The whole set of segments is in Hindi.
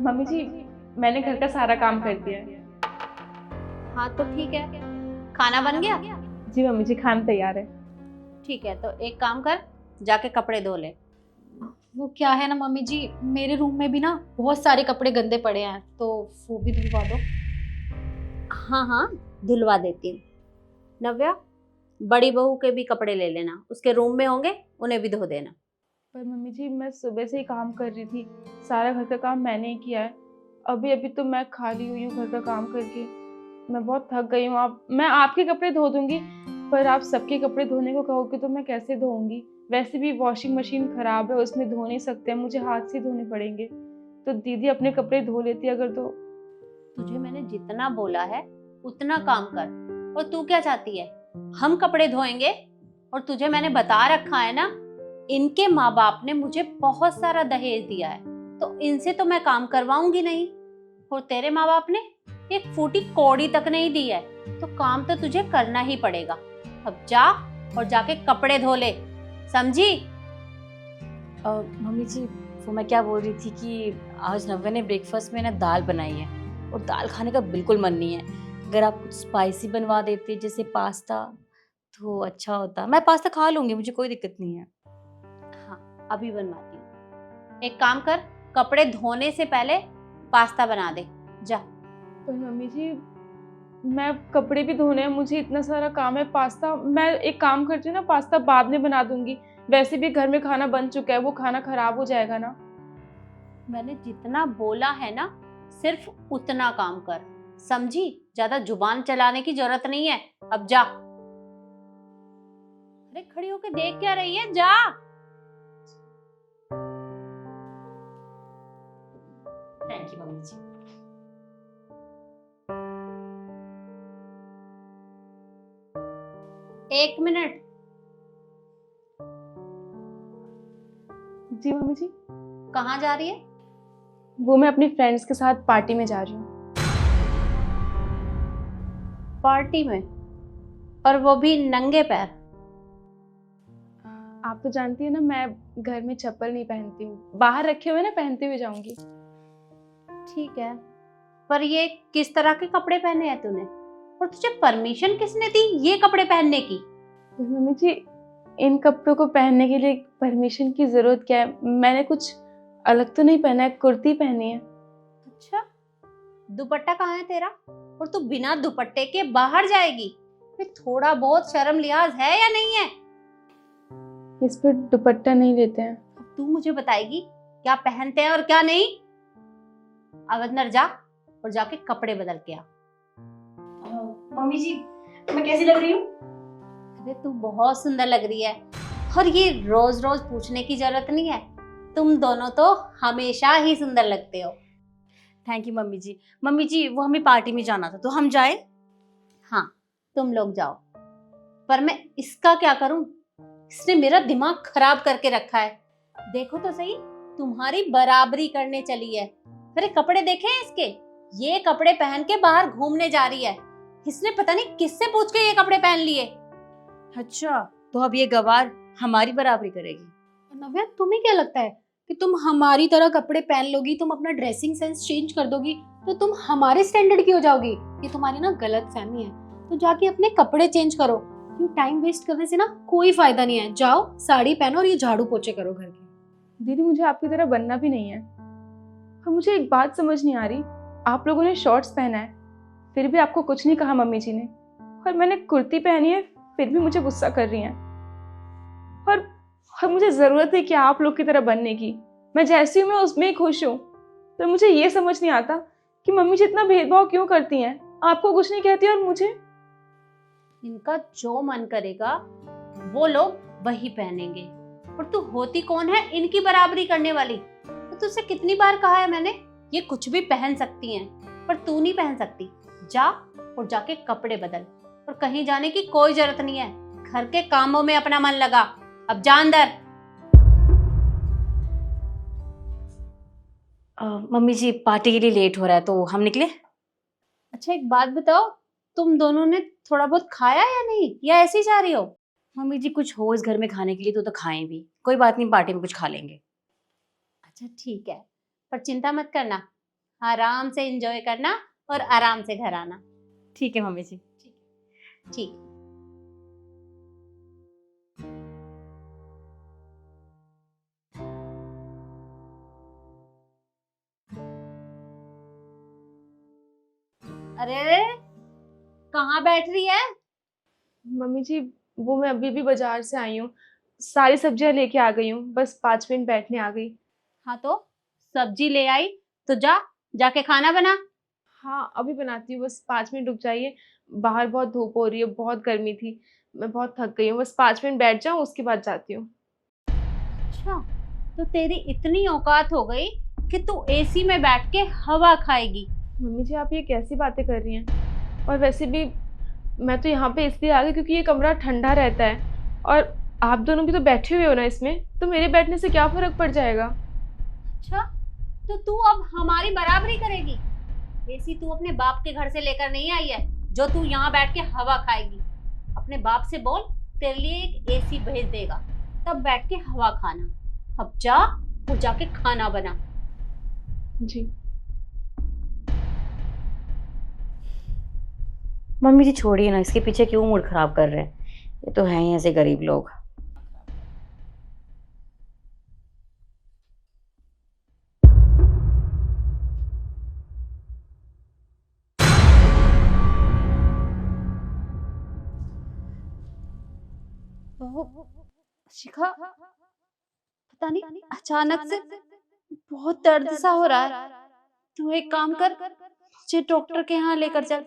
मम्मी जी, मैंने घर का सारा काम कर दिया है। हाँ तो ठीक है, खाना बन गया? जी मम्मी जी, खाना तैयार है। ठीक है, तो एक काम कर, जाके कपड़े धो ले। वो क्या है ना मम्मी जी, मेरे रूम में भी ना बहुत सारे कपड़े गंदे पड़े हैं, तो वो भी धुलवा दो। हाँ हाँ, धुलवा देती हूँ। नव्या, बड़ी बहू के भी कपड़े ले लेना, उसके रूम में होंगे, उन्हें भी धो देना। पर मम्मी जी, मैं सुबह से ही काम कर रही थी, सारा घर का काम मैंने ही किया है। अभी अभी तो मैं खाली हुई हूँ घर का काम करके। मैं बहुत थक गई हूँ। मैं आपके कपड़े धो दूंगी, पर आप सबके कपड़े धोने को कहोगे तो मैं कैसे धोऊंगी? वैसे भी वॉशिंग मशीन खराब है, उसमें धो नहीं सकते हैं, मुझे हाथ से धोने पड़ेंगे। तो दीदी अपने कपड़े धो लेती अगर तो। तुझे मैंने जितना बोला है उतना काम कर, और तू क्या चाहती है? हम कपड़े धोएंगे? और तुझे मैंने बता रखा है ना, इनके माँ बाप ने मुझे बहुत सारा दहेज दिया है, तो इनसे तो मैं काम करवाऊंगी नहीं। और तेरे माँ बाप ने एक फूटी कौड़ी तक नहीं दी है, तो काम तो तुझे करना ही पड़ेगा। अब जा और जाके कपड़े धो ले, समझी? मम्मी जी, वो मैं क्या बोल रही थी कि आज नव्या ने ब्रेकफास्ट में ना दाल बनाई है और दाल खाने का बिल्कुल मन नहीं है। अगर आप कुछ स्पाइसी बनवा देते जैसे पास्ता तो अच्छा होता। मैं पास्ता खा लूंगी, मुझे कोई दिक्कत नहीं है। हाँ, अभी बनवाती हूँ। एक काम कर, कपड़े धोने से पहले पास्ता बना दे, जा। पर मम्मी जी, मैं कपड़े भी धोने हैं, मुझे इतना सारा काम है। पास्ता मैं एक काम करती हूँ ना, पास्ता बाद में बना दूंगी। वैसे भी घर में खाना बन चुका है, वो खाना खराब हो जाएगा ना। मैंने जितना बोला है ना, सिर्फ उतना काम कर, समझी? ज्यादा जुबान चलाने की जरूरत नहीं है, अब जा। अरे खड़ी होके देख क्या रही है, जा। थैंक यू मम्मी जी। एक मिनट। जी मम्मी जी। कहाँ जा रही है? वो मैं अपनी फ्रेंड्स के साथ पार्टी में जा रही हूँ। पार्टी में? और वो भी नंगे पैर? आप तो जानती है ना, मैं घर में चप्पल नहीं पहनती हूँ, बाहर रखे हुए ना पहनते हुए जाऊंगी। ठीक है, पर ये किस तरह के कपड़े पहने हैं तूने? और तुझे परमिशन किसने दी ये कपड़े पहनने की? मम्मी जी, इन कपड़ों को पहनने के लिए परमिशन की जरूरत क्या है? मैंने कुछ अलग तो नहीं पहना है, कुर्ती पहनी है। अच्छा, दुपट्टा कहाँ है तेरा? और तू बिना दुपट्टे के बाहर जाएगी? फिर थोड़ा बहुत शर्म लिहाज है या नहीं है? इस पर दुपट्टा नहीं लेते हैं। अब तू मुझे बताएगी क्या पहनते हैं और क्या नहीं? अब अंदर जा और जाके कपड़े बदल के आ। मम्मी जी, मैं कैसी लग रही हूँ? अरे तू बहुत सुंदर लग रही है, और ये रोज रोज पूछने की जरूरत नहीं है, तुम दोनों तो हमेशा ही सुंदर लगते हो। Thank you mummy ji. Mummy ji, वो हमें पार्टी में जाना था, तो हम जाए? हाँ, तुम लोग जाओ, पर मैं इसका क्या करूं? इसने मेरा दिमाग खराब करके रखा है। देखो तो सही, तुम्हारी बराबरी करने चली है। अरे कपड़े देखे हैं इसके? ये कपड़े पहन के बाहर घूमने जा रही है। इसने पता नहीं किससे पूछ के ये कपड़े पहन लिए। अच्छा, तो अब ये गवार हमारी बराबरी करेगी? नव्या, तुम्हें क्या लगता है कि तुम हमारी तरह कपड़े पहन लोगी, तुम अपना ड्रेसिंग सेंस चेंज कर दोगी तो तुम हमारे स्टैंडर्ड की हो जाओगी? ये तुम्हारी ना गलत फहमी है। तो जाके अपने कपड़े चेंज करो, क्यों टाइम वेस्ट करने से ना कोई फायदा नहीं है। जाओ साड़ी पहनो और ये झाड़ू पोछे करो घर के। दीदी, मुझे आपकी तरह बनना भी नहीं है। और मुझे एक बात समझ नहीं आ रही, आप लोगों ने शॉर्ट्स पहना है, फिर भी आपको कुछ नहीं कहा मम्मी जी ने, और मैंने कुर्ती पहनी है, फिर भी मुझे गुस्सा कर रही हैं। और मुझे जरूरत है कि आप लोग की तरह बनने की। मैं जैसी हूँ मैं उसमें ही खुश हूँ। तो मुझे ये समझ नहीं आता कि मम्मी जी इतना भेदभाव क्यों करती हैं, आपको कुछ नहीं कहती और मुझे। इनका जो मन करेगा वो लोग वही पहनेंगे, और तू होती कौन है इनकी बराबरी करने वाली? तो तुझसे कितनी बार कहा है मैंने, ये कुछ भी पहन सकती हैं, पर तू नहीं पहन सकती। जा और जाके कपड़े बदल, और कहीं जाने की कोई जरूरत नहीं है। घर के कामों में अपना मन लगा, अब जा अंदर। मम्मी जी, पार्टी के लिए लेट हो रहा है, तो हम निकले? अच्छा एक बात बताओ, तुम दोनों ने थोड़ा बहुत खाया या नहीं, या ऐसे ही जा रही हो? मम्मी जी, कुछ हो इस घर में खाने के लिए तो खाएं भी। कोई बात नहीं, पार्टी में कुछ खा लेंगे। अच्छा ठीक है, पर चिंता मत करना, आराम से एंजॉय करना और आराम से घर आना। ठीक है मम्मी जी। ठीक। अरे कहाँ बैठ रही है? मम्मी जी वो मैं अभी भी बाजार से आई हूँ, सारी सब्जियां लेके आ गई हूँ, बस 5 मिनट बैठने आ गई। हाँ तो सब्जी ले आई तो जाके खाना बना। हाँ अभी बनाती हूँ, बस 5 मिनट रुक जाइए। बाहर बहुत धूप हो रही है, बहुत गर्मी थी, मैं बहुत थक गई हूँ। बस 5 मिनट बैठ जाऊँ, उसके बाद जाती हूँ। अच्छा, तो तेरी इतनी औकात हो गई कि तू एसी में बैठ के हवा खाएगी। मम्मी जी आप ये कैसी बातें कर रही हैं? और वैसे भी मैं तो यहाँ पे इसलिए आ गई क्योंकि ये कमरा ठंडा रहता है, और आप दोनों भी तो बैठे हुए हो ना इसमें, तो मेरे बैठने से क्या फर्क पड़ जाएगा? अच्छा, तो तू अब हमारी बराबरी करेगी? एसी तू अपने बाप के घर से लेकर नहीं आई है जो तू यहाँ बैठ के हवा खाएगी। अपने बाप से बोल तेरे लिए एक एसी भेज देगा, तब बैठ के हवा खाना। अब जा और जाके खाना बना। जी। मम्मी जी छोड़िए ना, इसके पीछे क्यों मूड खराब कर रहे हैं, ये तो हैं ही ऐसे गरीब लोग। शिखा, पता नहीं अचानक से बहुत दर्द सा हो रहा है। तू एक काम कर, मुझे डॉक्टर के यहाँ लेकर चल।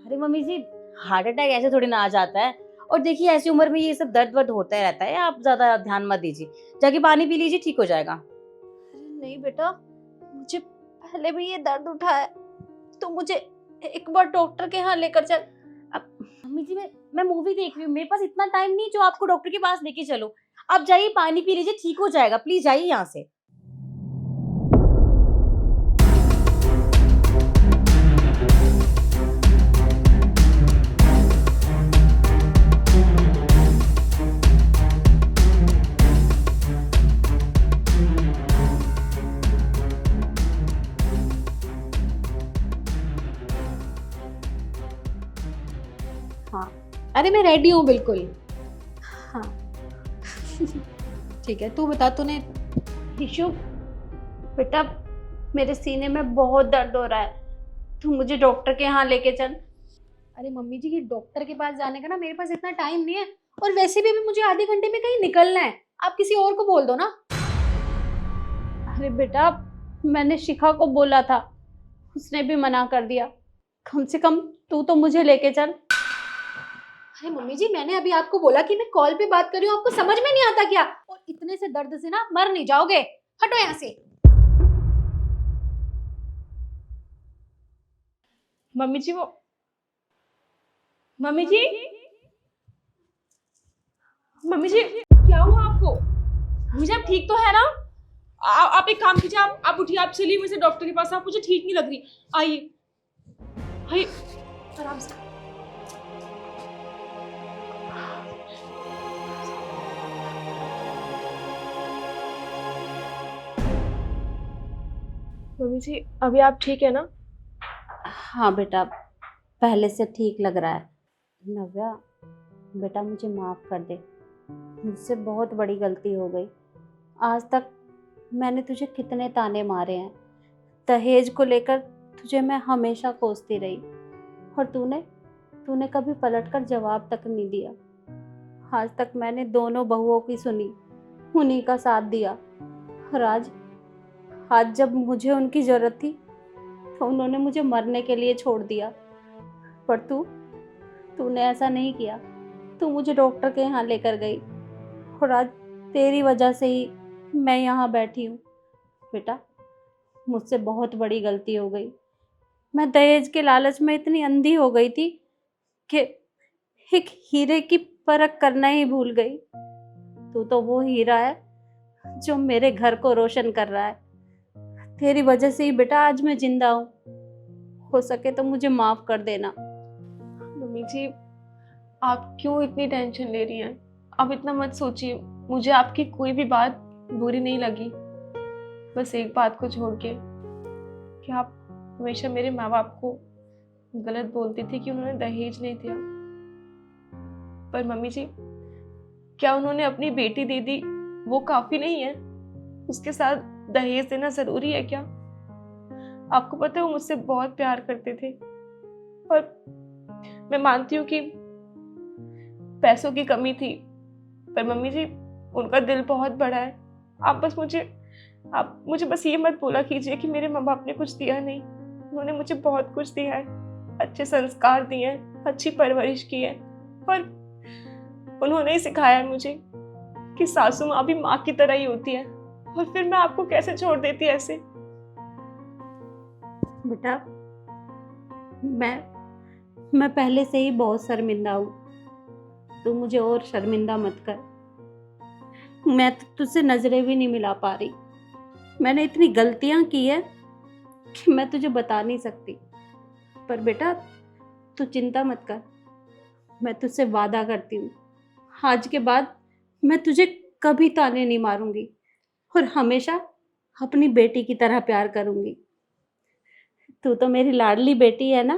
अरे मम्मी जी, हार्ट अटैक ऐसे थोड़ी ना आ जाता है, और देखिए ऐसी उम्र में ये सब दर्द वर्द होता ही रहता है, आप ज्यादा ध्यान मत दीजिए, जाके पानी पी लीजिए, ठीक हो जाएगा। नहीं बेटा, मुझे पहले भी ये दर्द उठा है, तो मुझे एक बार डॉक्टर के यहाँ लेकर चल। मम्मी जी मैं मूवी देख रही हूँ, मेरे पास इतना टाइम नहीं जो आपको डॉक्टर के पास लेके चलो। आप जाइए पानी पी लीजिए, ठीक हो जाएगा, प्लीज जाइए यहाँ से। हाँ, अरे मैं रेडी हूँ बिल्कुल। हाँ ठीक है, तू बता तूने। हिशु बेटा, मेरे सीने में बहुत दर्द हो रहा है, तू मुझे डॉक्टर के यहाँ लेके चल। अरे मम्मी जी, ये डॉक्टर के पास जाने का ना मेरे पास इतना टाइम नहीं है, और वैसे भी अभी मुझे आधे घंटे में कहीं निकलना है। आप किसी और को बोल दो ना। अरे बेटा, मैंने शिखा को बोला था, उसने भी मना कर दिया। कम से कम तू तो मुझे लेके चल। अरे मम्मी जी, मैंने अभी आपको बोला कि मैं कॉल पे बात कर रही हूँ, आपको समझ में नहीं आता क्या? और इतने से दर्द से ना आप मर नहीं जाओगे। हटो यहाँ से। मम्मी जी वो मम्मी जी मम्मी जी क्या हुआ आपको? मम्मी जी आप ठीक तो है ना? आप एक काम कीजिए, आप उठिए, आप चलिए मुझे डॉक्टर के पास। आप मुझे ठीक नहीं लग रही, आइए आइए आराम से। मम्मी जी अभी आप ठीक है ना? हाँ बेटा, पहले से ठीक लग रहा है। नव्या बेटा, मुझे माफ कर दे, मुझसे बहुत बड़ी गलती हो गई। आज तक मैंने तुझे कितने ताने मारे हैं, दहेज को लेकर तुझे मैं हमेशा कोसती रही, और तूने कभी पलटकर जवाब तक नहीं दिया। आज तक मैंने दोनों बहुओं की सुनी, उन्हीं का साथ दिया, और आज जब मुझे उनकी जरूरत थी तो उन्होंने मुझे मरने के लिए छोड़ दिया। पर तूने ऐसा नहीं किया, तू मुझे डॉक्टर के यहाँ लेकर गई, और आज तेरी वजह से ही मैं यहाँ बैठी हूँ। बेटा, मुझसे बहुत बड़ी गलती हो गई। मैं दहेज के लालच में इतनी अंधी हो गई थी कि एक हीरे की परख करना ही भूल गई। तू तो वो हीरा है जो मेरे घर को रोशन कर रहा है। तेरी वजह से ही बेटा आज मैं जिंदा हूँ। हो सके तो मुझे माफ कर देना। मम्मी जी आप क्यों इतनी टेंशन ले रही हैं? आप इतना मत सोचिए, मुझे आपकी कोई भी बात बुरी नहीं लगी, बस एक बात को छोड़ के कि आप हमेशा मेरे माँ बाप को गलत बोलती थी कि उन्होंने दहेज नहीं दिया। पर मम्मी जी, क्या उन्होंने अपनी बेटी दे दी वो काफी नहीं है? उसके साथ दहेज देना जरूरी है क्या? आपको पता है वो मुझसे बहुत प्यार करते थे, और मैं मानती हूँ कि पैसों की कमी थी, पर मम्मी जी उनका दिल बहुत बड़ा है। आप मुझे बस ये मत बोला कीजिए कि मेरे माँ बाप ने कुछ दिया नहीं। उन्होंने मुझे बहुत कुछ दिया है, अच्छे संस्कार दिए हैं, अच्छी परवरिश की है, और उन्होंने ही सिखाया है मुझे कि सासू माँ भी माँ की तरह ही होती है। और फिर मैं आपको कैसे छोड़ देती ऐसे? बेटा, मैं पहले से ही बहुत शर्मिंदा हूँ, तू मुझे और शर्मिंदा मत कर। मैं तो तुझसे नजरें भी नहीं मिला पा रही। मैंने इतनी गलतियां की है कि मैं तुझे बता नहीं सकती। पर बेटा, तू चिंता मत कर, मैं तुझसे वादा करती हूँ, आज के बाद मैं तुझे कभी ताने नहीं मारूंगी और हमेशा अपनी बेटी की तरह प्यार करूंगी। तू तो मेरी लाडली बेटी है ना।